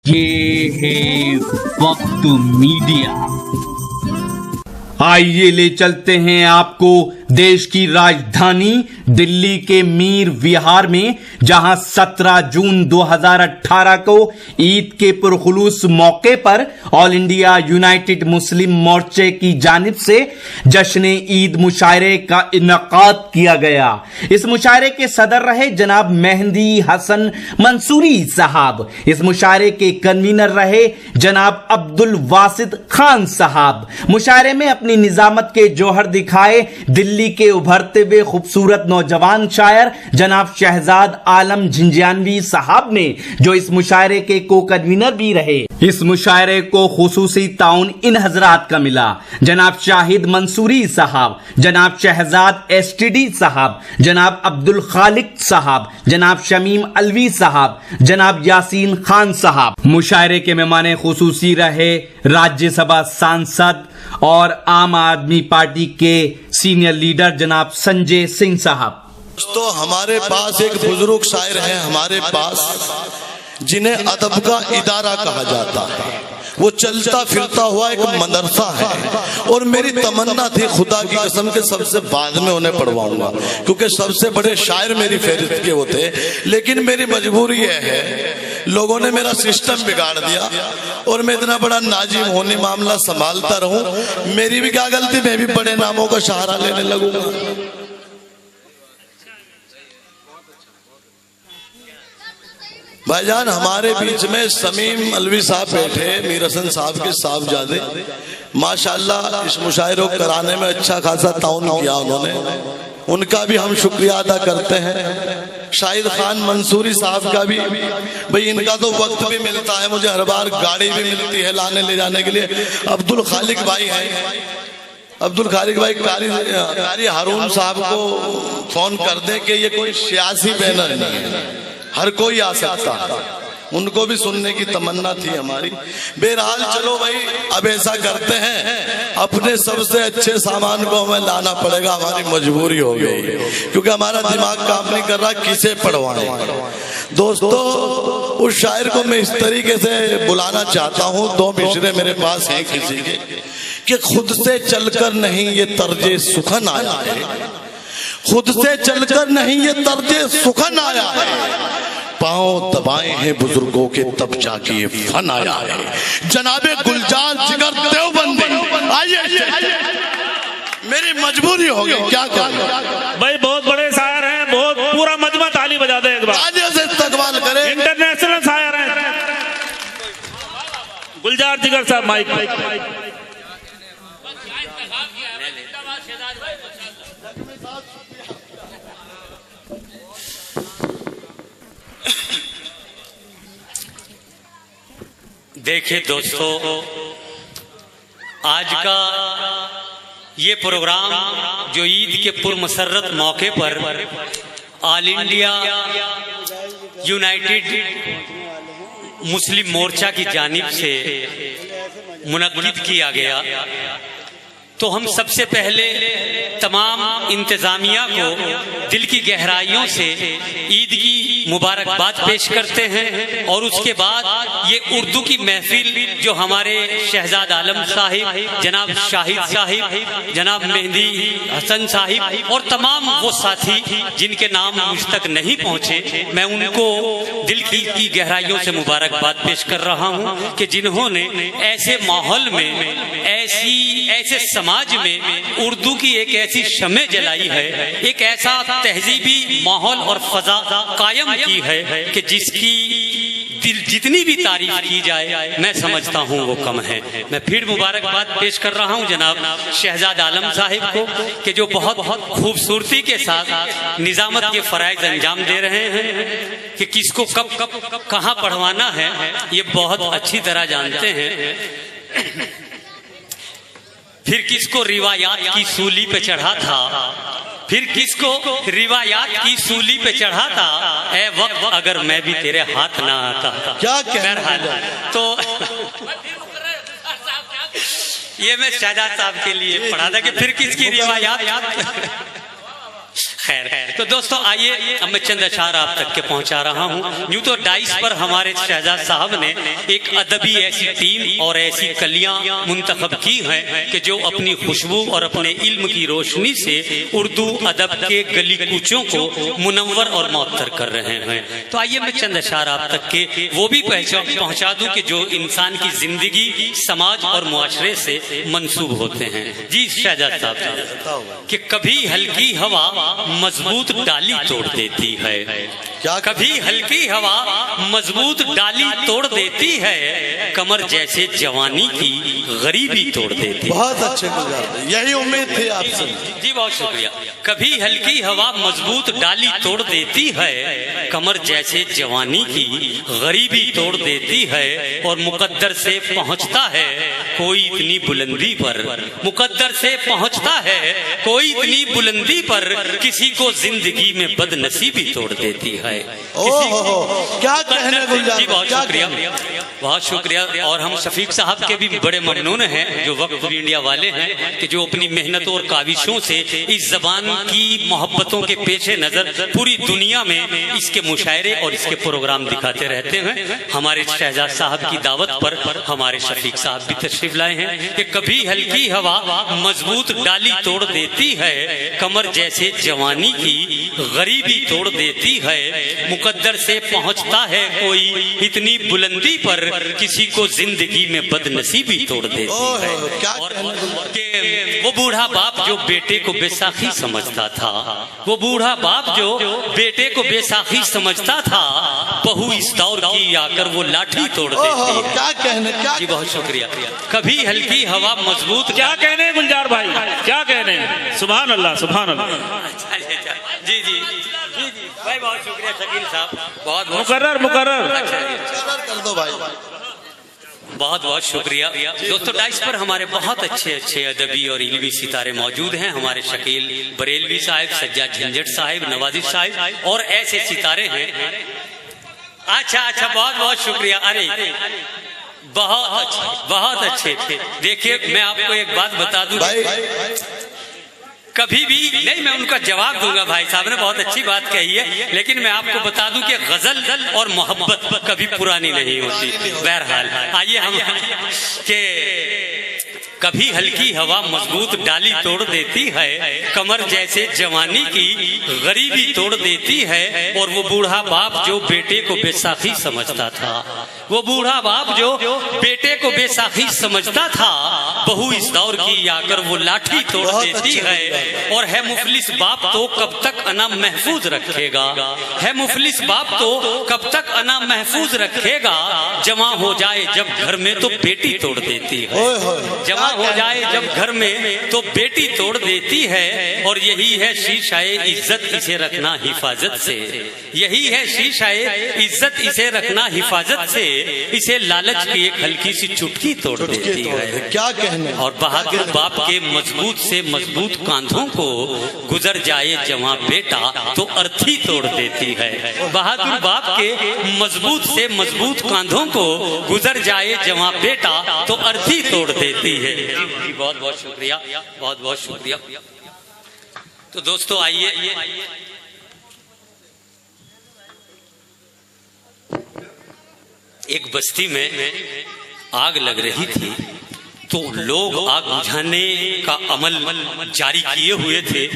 ये है वक्त मीडिया। आइए ले चलते हैं आपको देश की राजधानी दिल्ली के मीर विहार में, जहां 17 जून 2018 को ईद के पुरखुलूस मौके पर ऑल इंडिया यूनाइटेड मुस्लिम मोर्चे की जानिब से जश्न ईद मुशायरे का इनकाद किया गया। इस मुशायरे के सदर रहे जनाब मेहंदी हसन मंसूरी साहब। इस मुशायरे के कन्वीनर रहे जनाब अब्दुल वासिद खान साहब। मुशायरे में अपनी निजामत के जौहर दिखाए दिल्ली के उभरते हुए खूबसूरत नौजवान शायर जनाब शहजाद आलम झिंझियानवी साहब ने, जो इस मुशायरे के को कन्वीनर भी रहे। इस मुशायरे को खुसूसी ताउन इन हजरात का मिला: जनाब शाहिद मंसूरी साहब, जनाब शहजाद एसटीडी साहब, जनाब अब्दुल खालिक साहब, जनाब शमीम अलवी साहब, जनाब यासीन खान साहब। मुशायरे के मेहमान खुसूसी रहे राज्यसभा सांसद और आम आदमी पार्टी के सीनियर लीडर जनाब संजय सिंह साहब। तो हमारे पास एक बुजुर्ग शायर है हमारे पास, जिन्हें अदब का इदारा कहा जाता है। वो चलता फिरता हुआ एक मदरसा है और मेरी तमन्ना थी खुदा की कसम के सबसे बाद में उन्हें पढ़वाऊंगा, क्योंकि सबसे बड़े शायर मेरी फहरिस्त के वो थे। लेकिन मेरी मजबूरी यह है, लोगों ने मेरा सिस्टम बिगाड़ दिया और मैं इतना बड़ा नाजिम होने मामला संभालता रहूं। मेरी भी क्या गलती, मैं भी बड़े नामों का सहारा लेने लगूंगा। भाईजान, हमारे बीच में शमीम अलवी साहब बैठे, मीर हसन साहब के साहबजादे, माशाल्लाह इस मुशायरे को कराने में अच्छा खासा ताउन किया उन्होंने, उनका भी हम शुक्रिया अदा करते हैं। शाहिद खान मंसूरी साहब का भी, भाई इनका तो वक्त भी मिलता है, मुझे हर बार गाड़ी भी मिलती है लाने ले जाने के लिए। अब्दुल खालिक भाई हैं, अब्दुल खालिक भाई कारी हारून साहब को फोन कर दे कि ये कोई सियासी बैनर नहीं है, हर कोई आ सकता है, उनको भी सुनने की तमन्ना थी हमारी। बहरहाल चलो भाई, अब ऐसा करते हैं, अपने सबसे अच्छे सामान को हमें लाना पड़ेगा, हमारी मजबूरी हो गई, क्योंकि हमारा दिमाग काम नहीं कर रहा किसे पढ़वाएं। दोस्तों, उस शायर को मैं इस तरीके से बुलाना चाहता हूँ, दो मिसरे मेरे पास हैं किसी के, कि खुद से चलकर नहीं ये तर्जे सुखन आया है, खुद से चलकर नहीं ये तर्जे सुखन आया है, पांव दबाए हैं बुजुर्गों के तब जाके ये फन आया है। जनाबे गुलजार जिगर देवबंदी, आइए, मेरी मजबूरी हो गई, क्या करूं भाई, बहुत बड़े शायर हैं, बहुत पूरा मजमा ताली बजा दे एक बार, आज से इस्तकबाल करें, इंटरनेशनल शायर हैं गुलजार जिगर साहब। माइक देखिए दोस्तों, आज का ये प्रोग्राम जो ईद के पुरमसरत मौके पर ऑल इंडिया यूनाइटेड मुस्लिम मोर्चा की जानिब से मुनक्किद किया गया, तो हम सबसे पहले तमाम इंतजामिया को दिल की गहराइयों से ईद की मुबारकबाद पेश करते हैं। और उसके बाद ये उर्दू की महफिल जो हमारे शहजाद आलम साहिब, जनाब शाहिद साहिब, जनाब मेहंदी हसन साहिब और तमाम वो साथी जिनके नाम मुझ तक नहीं पहुंचे, मैं उनको दिल की गहराइयों से मुबारकबाद पेश कर रहा हूं कि जिन्होंने ऐसे माहौल में, ऐसे समाज में उर्दू की एक ऐसी शमे जलाई है, एक ऐसा तहजीबी माहौल और फजा कायम की है कि जिसकी जितनी भी तारीफ की जाए मैं समझता हूँ वो कम है। मैं फिर मुबारकबाद पेश कर रहा हूँ जनाब शहजाद आलम साहिब को कि जो बहुत खूबसूरती के साथ निजामत के फराइज अंजाम दे रहे हैं कि किसको कब कहाँ पढ़वाना है, ये बहुत अच्छी तरह जानते हैं। फिर किसको रिवायात की सूली पे चढ़ा था, फिर किसको रिवायात की सूली पे चढ़ा था, ए वक्त अगर मैं भी तेरे हाथ ना आता। क्या कहना तो ये मैं शहजाद साहब के लिए पढ़ा था कि फिर किसकी रिवायात खैर, तो दोस्तों आइए अब मैं चंद अशार आप तक के पहुंचा रहा हूं। यूं तो डाइस पर हमारे शहजाद साहब ने एक अदबी ऐसी टीम और ऐसी कलियां मुंतखब की हैं कि जो अपनी खुशबू और अपने इल्म की रोशनी से उर्दू अदब के गली कूचों को मुनव्वर और मअत्तर कर रहे हैं। तो आइए मैं चंद अशार आप तक के वो भी पहुंचा दूं कि जो इंसान की जिंदगी, समाज और मुआशरे से मंसूब होते हैं। जी शहजाद साहब, कि कभी हल्की हवा मजबूत डाली तोड़ देती है। क्या? कभी हल्की हवा मजबूत डाली तोड़ देती है, कमर जैसे जवानी की गरीबी तोड़ देती है। बहुत अच्छे गुलजार, यही उम्मीद थी आपसे। जी बहुत शुक्रिया। कभी हल्की हवा मजबूत डाली तोड़ देती है, कमर जैसे जवानी की गरीबी तोड़ देती है, और मुकद्दर से पहुंचता है कोई इतनी बुलंदी पर, मुकद्दर से पहुंचता है कोई इतनी बुलंदी पर, किसी को जिंदगी में बदनसीबी तोड़ देती है। क्या कहने गुलजार, जी बहुत शुक्रिया, बहुत शुक्रिया। और हम शफीक साहब के भी बड़े ममनून हैं जो वक्त इंडिया वाले हैं कि जो अपनी मेहनत और काविशों से इस जबान की मोहब्बतों के पेशे नजर पूरी दुनिया में इसके मुशायरे और इसके प्रोग्राम दिखाते रहते हैं। हमारे शहजाद साहब की दावत पर हमारे शफीक साहब भी तशरीफ लाए हैं कि कभी हल्की हवा मजबूत डाली तोड़ देती है, कमर जैसे जवानी की गरीबी तोड़ देती है, मुकद्दर से पहुंचता है कोई इतनी बुलंदी पर, किसी को जिंदगी में बदनसीबी तोड़ देती है। और वो बूढ़ा बाप जो बेटे को बेसाखी समझता था, वो बूढ़ा बाप जो बेटे को बेसाखी समझता था, बहू इस दौर की आकर वो लाठी तोड़ देती है। क्या कहने, क्या? जी बहुत शुक्रिया। कभी हल्की हवा मजबूत, क्या कहने गुलजार भाई, क्या कहने। सुभान अल्लाह, सुभान अल्लाह। जी जी जी जी भाई, बहुत शुक्रिया शकील साहब, बहुत मुकर्रर कर दो भाई। बहुत बहुत शुक्रिया। दोस्तों डाइस पर हमारे बहुत अच्छे अच्छे अदबी और इल्मी सितारे मौजूद हैं। हमारे शकील बरेलवी साहब, सज्जाद झंझट साहब, नवाजिश साहब और ऐसे सितारे हैं। अच्छा, बहुत बहुत शुक्रिया। अरे बहुत अच्छे थे। देखिए मैं आपको एक बात बता दूं, कभी भी नहीं, मैं उनका जवाब दूंगा। भाई साहब ने बहुत अच्छी बात कही है, लेकिन मैं आपको बता दूं कि गजल और मोहब्बत कभी पुरानी नहीं होती। बहरहाल आइए हम के कभी हल्की हवा मजबूत डाली तोड़ देती है, कमर जैसे जवानी की गरीबी तोड़ देती है, और वो बूढ़ा बाप जो बेटे को बेसाखी समझता था, वो बूढ़ा बाप जो बेटे को बेसाखी समझता था, बहू इस दौर की आकर वो लाठी तोड़ देती है। और है मुफलिस बाप तो कब तक अना महफूज रखेगा, है मुफलिस बाप तो कब तक अना महफूज रखेगा, जमा हो जाए जब घर में तो बेटी तोड़ देती है, जमा हो जाए जब घर में तो बेटी तोड़ देती है। और यही है शीशाए इज्जत, इसे रखना हिफाजत से, यही है शीशाए इज्जत, इसे रखना हिफाजत से, इसे लालच की एक हल्की सी चुटकी तोड़ देती है। क्या कहने। और बहादुर बाप के मजबूत से मजबूत कांधों को गुजर जाए जवां बेटा तो अर्थी तोड़ देती है। बहादुर बाप के मजबूत से मजबूत कांधों को गुजर जाए जवां बेटा तो अर्थी तोड़ देती है। बहुत बहुत शुक्रिया, बहुत बहुत शुक्रिया। तो दोस्तों आइए एक बस्ती में आग लग रही थी, तो लोग आग बुझाने का अमल जारी किए हुए थे।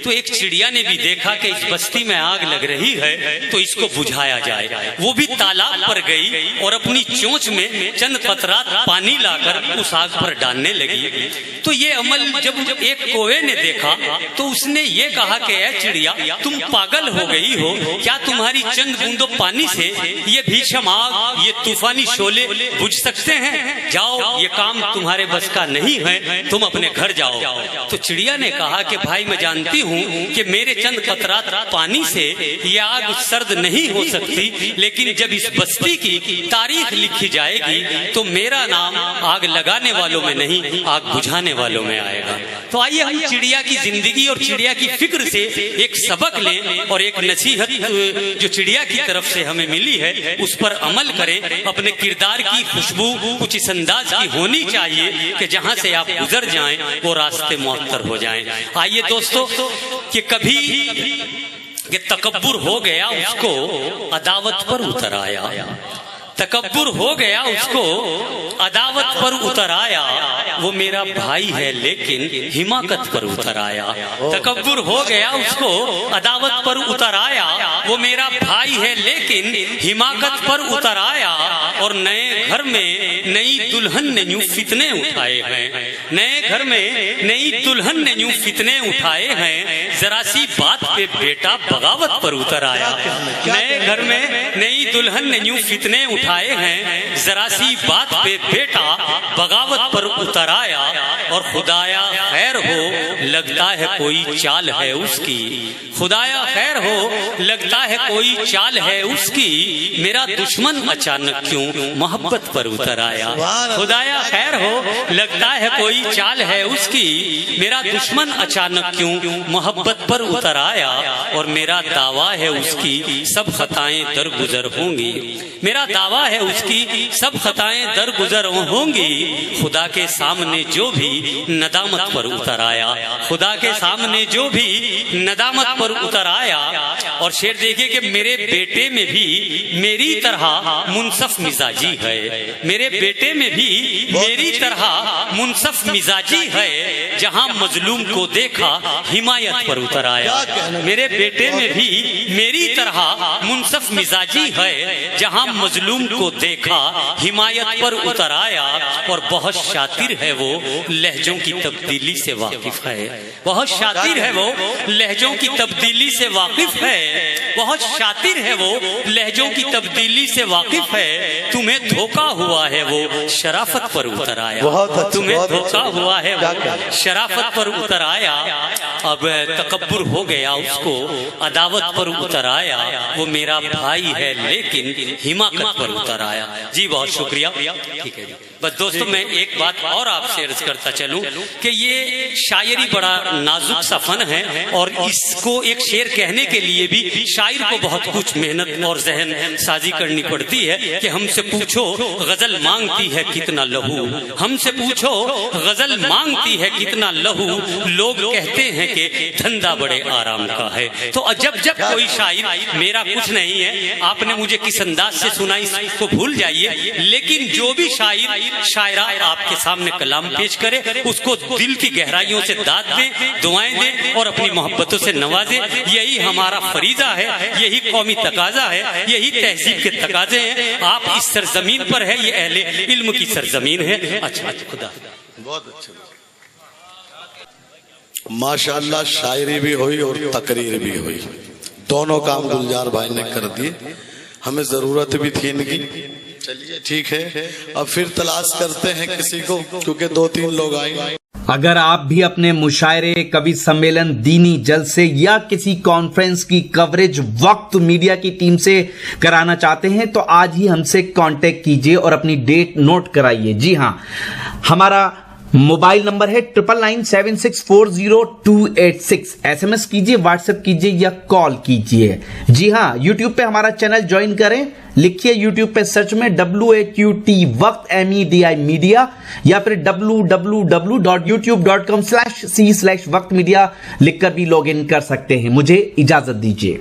तो एक चिड़िया ने भी देखा कि इस बस्ती में आग लग रही है तो इसको बुझाया जाए। वो भी तालाब पर गई और अपनी चोंच में चंद कतरात पानी लाकर उस आग पर डालने लगी। तो ये अमल जब एक कोए ने देखा तो उसने ये कहा कि ऐ चिड़िया, तुम पागल हो गई हो क्या? तुम्हारी चंद बूंदों पानी से ये भीषण आग, ये तूफानी शोले बुझ सकते हैं? जाओ, ये काम तुम्हारे बस का नहीं है, तुम अपने घर जाओ। तो चिड़िया ने कहा कि भाई मैं जानती हूँ कि मेरे चंद कतरात पानी से ये आग सर्द नहीं हो सकती, लेकिन जब इस बस्ती की तारीख लिखी जाएगी तो मेरा नाम आग लगाने वालों में नहीं, आग बुझाने वालों में आएगा। तो आइए हम चिड़िया की जिंदगी और चिड़िया की फिक्र से एक सबक लें और एक नसीहत जो चिड़िया की तरफ से हमें मिली है उस पर अमल करें। अपने किरदार की खुशबू कुछ इस अंदाज की होनी चाहिए चाहिए कि जहां से आप गुजर जाएं वो रास्ते मुअत्तर हो जाएं। आइए दोस्तों, कि कभी ये तकब्बुर हो गया उसको अदावत पर उतर आया, तकब्बुर हो गया उसको अदावत पर उतर आया, वो मेरा भाई है लेकिन हिमाकत पर उतर आया। तकब्बुर हो गया उसको अदावत पर उतर आया, वो मेरा भाई है लेकिन हिमाकत पर उतर आया। और नए घर में नई दुल्हन ने यूं फितने उठाए हैं, नए घर में नई दुल्हन ने यूं फितने उठाए हैं, जरा सी बात पे बेटा बगावत पर उतर आया। नए घर में नई दुल्हन ने यूं फितने उठाए हैं, जरा सी बात पे बेटा बगावत पर उतर आया। और खुदाया खैर हो, लगता है कोई चाल है उसकी, खुदाया खैर हो, लगता है कोई चाल है उसकी, मेरा दुश्मन अचानक क्यों मोहब्बत पर उतर आया। खुदाया खैर हो, लगता है कोई चाल है उसकी, मेरा दुश्मन अचानक क्यों मोहब्बत पर उतर आया। और मेरा दावा है उसकी सब खताएं दरगुजर होंगी, मेरा दावा है उसकी सब खताएं दरगुजर होंगी। खुदा के सामने जो भी नदामत पर उतर आया, खुदा के सामने जो भी नदामत पर उतर आया। और शेर देखिए कि मेरे बेटे में भी मेरी तरह मुनसफ मिजाजी है, मेरे बेटे में भी मेरी तरह मुनसफ मिजाजी है, जहां मजलूम को देखा हिमायत पर उतर आया। मेरे बेटे में भी मेरी तरह मुनसफ मिजाजी है, जहां मजलूम को देखा हिमायत पर उतर आया। और बहुत शातिर है वो, लहजों की तब्दीली से वाकिफ है, बहुत शातिर है वो, लहजों की तब्दीली से वाकिफ है, बहुत शातिर है वो, लहजों की तब्दीली से वाकिफ है। तुम्हें धोखा हुआ है वो शराफत पर उतर आया, तुम्हें धोखा हुआ है वो शराफत पर उतर आया। अब तकब्बुर हो गया उसको अदावत पर उतर आया, वो मेरा भाई है लेकिन हिमाकत पर उतर आया। जी बहुत शुक्रिया। ठीक है जी, बस दोस्तों मैं एक बात और आपसे अर्ज करता चलूं कि ये शायरी बड़ा नाजुक सा फन है, और इसको एक शेर कहने के लिए भी शायर को बहुत कुछ मेहनत और जहन साजी करनी पड़ती है। कि हमसे पूछो गजल मांगती है कितना लहू, हमसे पूछो गजल मांगती है कितना लहू, लोग कहते हैं कि धंधा बड़े आराम का है। तो जब जब कोई शायर, मेरा कुछ नहीं है, आपने मुझे किस अंदाज से सुनाई इसको भूल जाइए, लेकिन जो भी शायर शायरा आपके सामने कलाम पेश करे उसको दिल की गहराइयों से दाद दें, दुआएं दें और अपनी मोहब्बतों से नवाजें। यही हमारा फरीजा है, यही कौमी तकाजा है, यही तहजीब के तकाजे हैं। आप इस सरजमीन पर है, ये अहले इल्म की सरजमीन है। अच्छा खुदा, बहुत अच्छा, माशाअल्लाह, शायरी भी हुई और तकरीर भी हुई, दोनों काम गुलजार भाई ने कर दिए, हमें जरूरत भी थी इनकी। चलिए ठीक है, अब फिर तलाश करते हैं किसी को, क्योंकि 2-3 लोग आए। अगर आप भी अपने मुशायरे, कवि सम्मेलन, दीनी जलसे या किसी कॉन्फ्रेंस की कवरेज वक्त मीडिया की टीम से कराना चाहते हैं तो आज ही हमसे कांटेक्ट कीजिए और अपनी डेट नोट कराइए। जी हां, हमारा मोबाइल नंबर है 9997640286। SMS कीजिए, व्हाट्सएप कीजिए या कॉल कीजिए। जी हां, यूट्यूब पे हमारा चैनल ज्वाइन करें, लिखिए यूट्यूब पे सर्च में WHUT वक्त MEDI मीडिया, या फिर www.youtube.com/c/वक्त मीडिया लिखकर भी लॉग इन कर सकते हैं। मुझे इजाजत दीजिए।